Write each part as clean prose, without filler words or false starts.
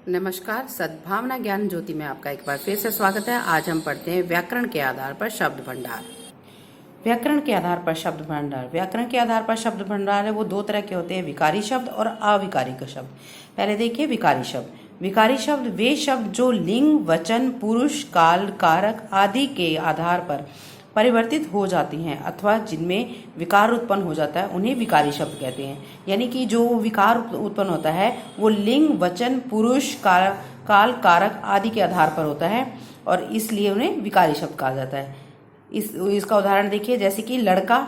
नमस्कार। सद्भावना ज्ञान ज्योति में आपका एक बार फिर से स्वागत है। आज हम पढ़ते हैं व्याकरण के आधार पर शब्द भंडार। व्याकरण के आधार पर शब्द भंडार। व्याकरण के आधार पर शब्द भंडार है वो दो तरह के होते हैं, विकारी शब्द और अविकारी शब्द। पहले देखिए विकारी शब्द। विकारी शब्द वे शब्द जो लिंग, वचन, पुरुष, काल, कारक आदि के आधार पर परिवर्तित हो जाती हैं अथवा जिनमें विकार उत्पन्न हो जाता है उन्हें विकारी शब्द कहते हैं। यानी कि जो विकार उत्पन्न होता है वो लिंग, वचन, पुरुष, काल, कारक आदि के आधार पर होता है और इसलिए उन्हें विकारी शब्द कहा जाता है। इसका उदाहरण देखिए, जैसे कि लड़का,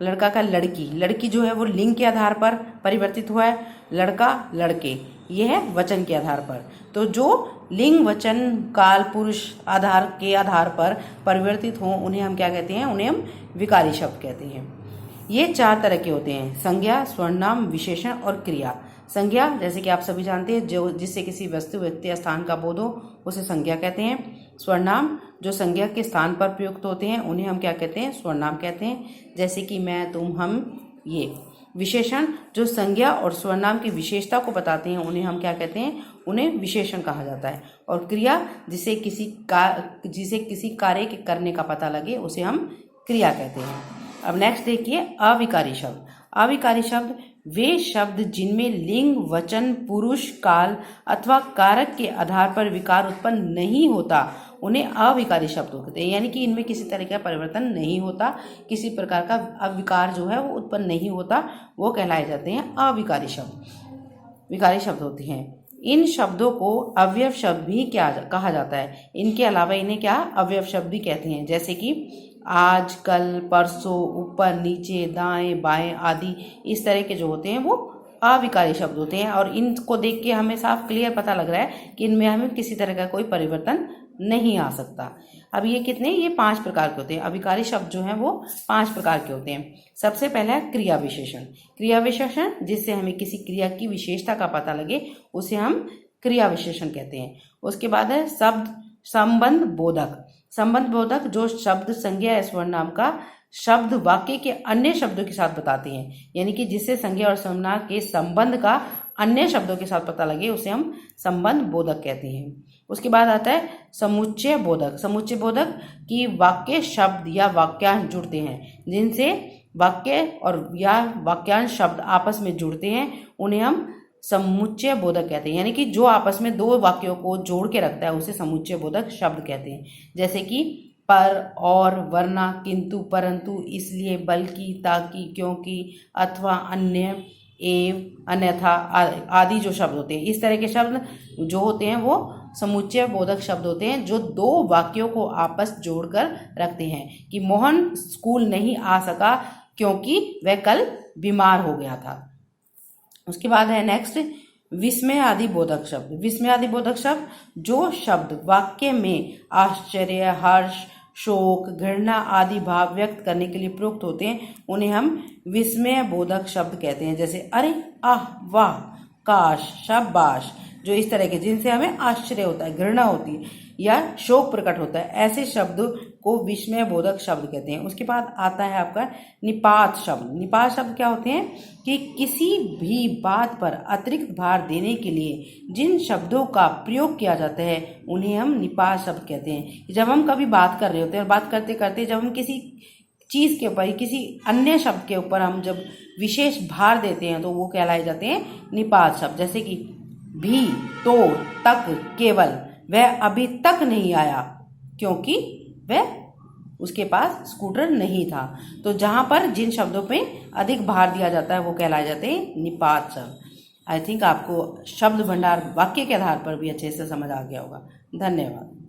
लड़का का लड़की, लड़की जो है वो लिंग के आधार पर परिवर्तित हुआ है, लड़का, लड़के, यह है वचन के आधार पर। तो जो लिंग, वचन, काल, पुरुष आधार के आधार पर परिवर्तित हों उन्हें हम क्या कहते हैं? उन्हें हम विकारी शब्द कहते हैं। ये चार तरह के होते हैं, संज्ञा, सर्वनाम, विशेषण और क्रिया। संज्ञा जैसे कि आप सभी जानते हैं, जो जिससे किसी वस्तु, व्यक्ति या स्थान का बोध हो उसे संज्ञा कहते हैं। सर्वनाम जो संज्ञा के स्थान पर प्रयुक्त होते हैं उन्हें हम क्या कहते हैं? सर्वनाम कहते हैं, जैसे कि मैं, तुम, हम, ये। विशेषण जो संज्ञा और सर्वनाम की विशेषता को बताते हैं उन्हें हम क्या कहते हैं? उन्हें विशेषण कहा जाता है। और क्रिया जिसे किसी कार्य के करने का पता लगे उसे हम क्रिया कहते हैं। अब नेक्स्ट देखिए अविकारी शब्द। अविकारी शब्द वे शब्द जिनमें लिंग, वचन, पुरुष, काल अथवा कारक के आधार पर विकार उत्पन्न नहीं होता उन्हें अविकारी शब्द कहते हैं। यानी कि इनमें किसी तरह का परिवर्तन नहीं होता, किसी प्रकार का अविकार जो है वो उत्पन्न नहीं होता, वो कहलाए जाते हैं अविकारी शब्द। विकारी शब्द होते हैं। इन शब्दों को अवयव शब्द भी क्या कहा जाता है। इनके अलावा इन्हें क्या अवयव शब्द भी कहते हैं, जैसे कि आज, कल, परसों, ऊपर, नीचे, दाएं, बाएं आदि इस तरह के जो होते हैं वो अविकारी शब्द होते हैं। और इनको देख के हमें साफ क्लियर पता लग रहा है कि इनमें हमें किसी तरह का कोई परिवर्तन नहीं आ सकता। अब ये कितने? ये 5 प्रकार के होते हैं। अविकारी शब्द जो हैं वो 5 प्रकार के होते हैं। सबसे पहला है क्रिया विशेषण। क्रिया विशेषण जिससे हमें किसी क्रिया की विशेषता का पता लगे उसे हम क्रिया विशेषण कहते हैं। उसके बाद है शब्द संबंध बोधक। संबंध बोधक जो शब्द संज्ञा या सर्वनाम का शब्द वाक्य के अन्य शब्दों के साथ बताते हैं, यानी कि जिससे संज्ञा और सर्वनाम के संबंध का अन्य शब्दों के साथ पता लगे उसे हम संबंध बोधक कहते हैं। उसके बाद आता है समुच्चय बोधक। समुच्चय बोधक की वाक्य शब्द या वाक्यांश जुड़ते हैं, जिनसे वाक्य और या वाक्यांश शब्द आपस में जुड़ते हैं उन्हें हम समुच्चय बोधक कहते हैं। यानी कि जो आपस में दो वाक्यों को जोड़ के रखता है उसे समुच्चय बोधक शब्द कहते हैं, जैसे कि पर, और, वरना, किंतु, परंतु, इसलिए, बल्कि, ताकि, क्योंकि, अथवा, अन्य, एवं, अन्यथा आदि जो शब्द होते हैं। इस तरह के शब्द जो होते हैं वो समुच्चय बोधक शब्द होते हैं, जो दो वाक्यों को आपस जोड़कर रखते हैं कि मोहन स्कूल नहीं आ सका क्योंकि वह कल बीमार हो गया था। उसके बाद है नेक्स्ट विस्मय आदि बोधक शब्द। विस्मय आदि बोधक शब्द जो शब्द वाक्य में आश्चर्य, हर्ष, शोक, घृणा आदि भाव व्यक्त करने के लिए प्रयुक्त होते हैं उन्हें हम विस्मय बोधक शब्द कहते हैं, जैसे अरे, आह, वाह, काश, शाबाश, जो इस तरह के जिनसे हमें आश्चर्य होता है, घृणा होती है या शोक प्रकट होता है, ऐसे शब्द को विस्मय बोधक शब्द कहते हैं। उसके बाद आता है आपका निपात शब्द। निपात शब्द क्या होते हैं कि किसी भी बात पर अतिरिक्त भार देने के लिए जिन शब्दों का प्रयोग किया जाता है उन्हें हम निपात शब्द कहते हैं। जब हम कभी बात कर रहे होते हैं और बात करते करते जब हम किसी चीज के ऊपर, किसी अन्य शब्द के ऊपर हम जब विशेष भार देते हैं तो वो कहलाए जाते हैं निपात शब्द, जैसे कि भी, तो, तक, केवल, वह अभी तक नहीं आया क्योंकि वह उसके पास स्कूटर नहीं था। तो जहां पर जिन शब्दों पे अधिक भार दिया जाता है वो कहलाए जाते हैं निपात शब्द। आई थिंक आपको शब्द भंडार वाक्य के आधार पर भी अच्छे से समझ आ गया होगा। धन्यवाद।